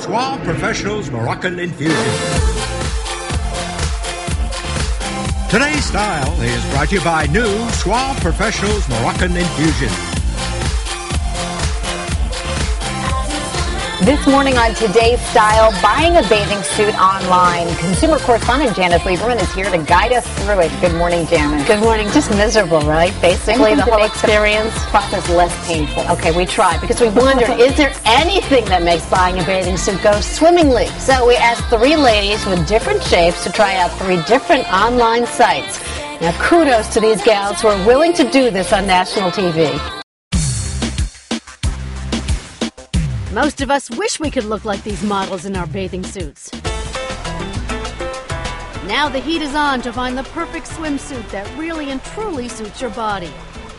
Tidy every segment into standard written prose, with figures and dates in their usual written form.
Suave Professionals Moroccan Infusion. Today's style is brought to you by new Suave Professionals Moroccan Infusion. This morning on Today's Style, buying a bathing suit online. Consumer correspondent Janice Lieberman is here to guide us through it. Good morning, Janice. Good morning. Just miserable, right? Basically, the whole experience. Process less painful. Okay, we tried because we wondered, is there anything that makes buying a bathing suit go swimmingly? So we asked 3 ladies with different shapes to try out 3 different online sites. Now, kudos to these gals who are willing to do this on national TV. Most of us wish we could look like these models in our bathing suits. Now the heat is on to find the perfect swimsuit that really and truly suits your body.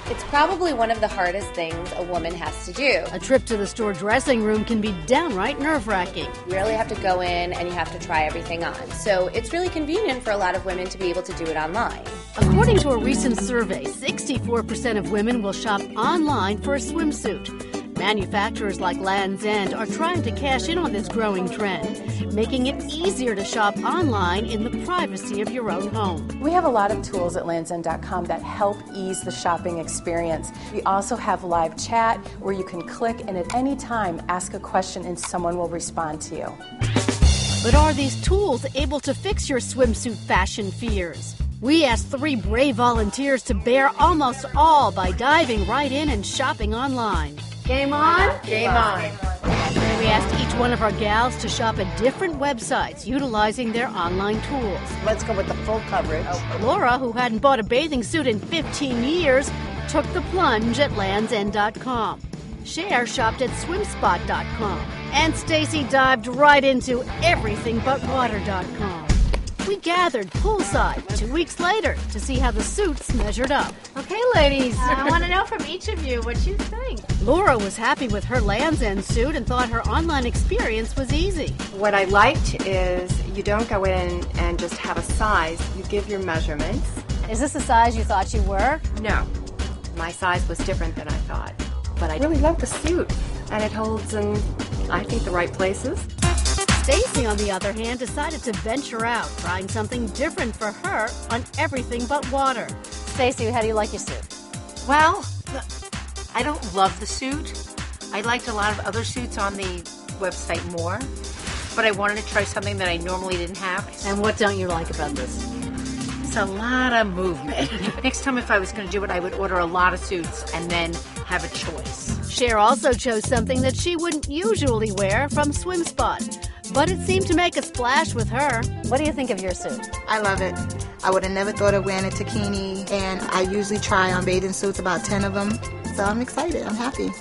It's probably one of the hardest things a woman has to do. A trip to the store dressing room can be downright nerve-wracking. You really have to go in and you have to try everything on. So it's really convenient for a lot of women to be able to do it online. According to a recent survey, 64% of women will shop online for a swimsuit. Manufacturers like Land's End are trying to cash in on this growing trend, making it easier to shop online in the privacy of your own home. We have a lot of tools at landsend.com that help ease the shopping experience. We also have live chat where you can click and at any time ask a question and someone will respond to you. But are these tools able to fix your swimsuit fashion fears? We asked 3 brave volunteers to bear almost all by diving right in and shopping online. Game on? Game on. We asked each one of our gals to shop at different websites utilizing their online tools. Let's go with the full coverage. Laura, who hadn't bought a bathing suit in 15 years, took the plunge at landsend.com. Cher shopped at swimspot.com. And Stacy dived right into everythingbutwater.com. We gathered poolside 2 weeks later to see how the suits measured up. Okay, ladies, I want to know from each of you what you think. Laura was happy with her Land's End suit and thought her online experience was easy. What I liked is you don't go in and just have a size. You give your measurements. Is this the size you thought you were? No. My size was different than I thought. But I really love the suit. And it holds in, I think, the right places. Stacy, on the other hand, decided to venture out, trying something different for her on Everything But Water. Stacy, how do you like your suit? Well, I don't love the suit. I liked a lot of other suits on the website more, but I wanted to try something that I normally didn't have. And what don't you like about this? It's a lot of movement. Next time if I was going to do it, I would order a lot of suits and then have a choice. Cher also chose something that she wouldn't usually wear from SwimSpot, but it seemed to make a splash with her. What do you think of your suit? I love it. I would have never thought of wearing a bikini, and I usually try on bathing suits, about 10 of them. So I'm excited. I'm happy.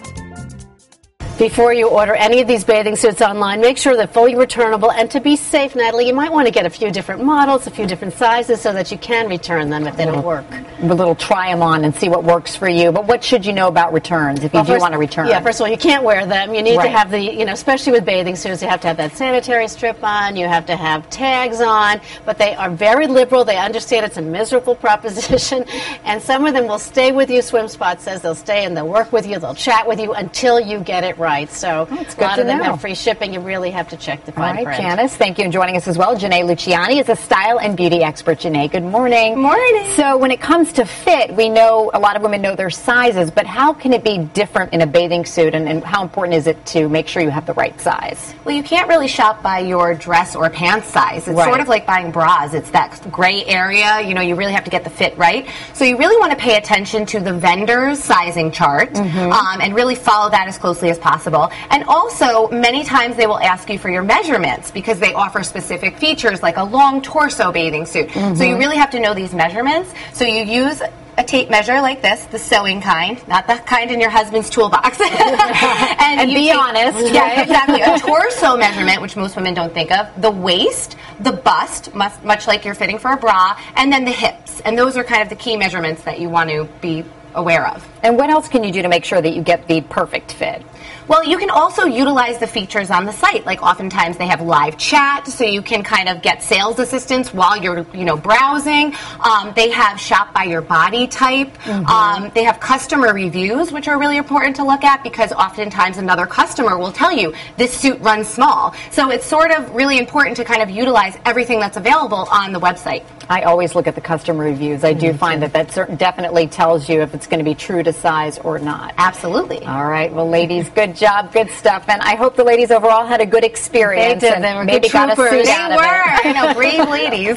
Before you order any of these bathing suits online, make sure they're fully returnable. And to be safe, Natalie, you might want to get a few different models, a few different sizes, so that you can return them if they don't work. A little try them on and see what works for you. But what should you know about returns if you do want to return? Yeah, first of all, you can't wear them. You need Right. to have the, especially with bathing suits, you have to have that sanitary strip on. You have to have tags on. But they are very liberal. They understand it's a miserable proposition. And some of them will stay with you. SwimSpot says they'll stay and they'll work with you. They'll chat with you until you get it right. So a lot of them have free shipping. You really have to check the fine print. All right, Janice, thank you. And joining us as well, Janae Luciani is a style and beauty expert. Janae, good morning. Good morning. So when it comes to fit, we know a lot of women know their sizes, but how can it be different in a bathing suit, and how important is it to make sure you have the right size? Well, you can't really shop by your dress or pants size. It's Right. sort of like buying bras. It's that gray area. You really have to get the fit right. So you really want to pay attention to the vendor's sizing chart and really follow that as closely as possible. And also, many times they will ask you for your measurements because they offer specific features like a long torso bathing suit. So you really have to know these measurements. So you use a tape measure like this, the sewing kind, not the kind in your husband's toolbox. and be honest. Yeah, exactly. A torso measurement, which most women don't think of, the waist, the bust, much like you're fitting for a bra, and then the hips. And those are kind of the key measurements that you want to be aware of. And what else can you do to make sure that you get the perfect fit? Well, you can also utilize the features on the site. Like oftentimes they have live chat, so you can kind of get sales assistance while you're, browsing. They have shop by your body type. They have customer reviews, which are really important to look at because oftentimes another customer will tell you this suit runs small. So it's sort of really important to kind of utilize everything that's available on the website. I always look at the customer reviews. I do find that definitely tells you if it's going to be true to size or not. Absolutely. All right. Well, ladies, good job. Good stuff. And I hope the ladies overall had a good experience. They did. They were maybe good got a troopers. suit out of it. Brave ladies.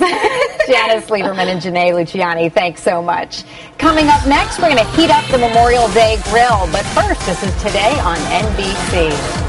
Janice Lieberman and Janae Luciani, thanks so much. Coming up next, we're going to heat up the Memorial Day grill. But first, this is Today on NBC.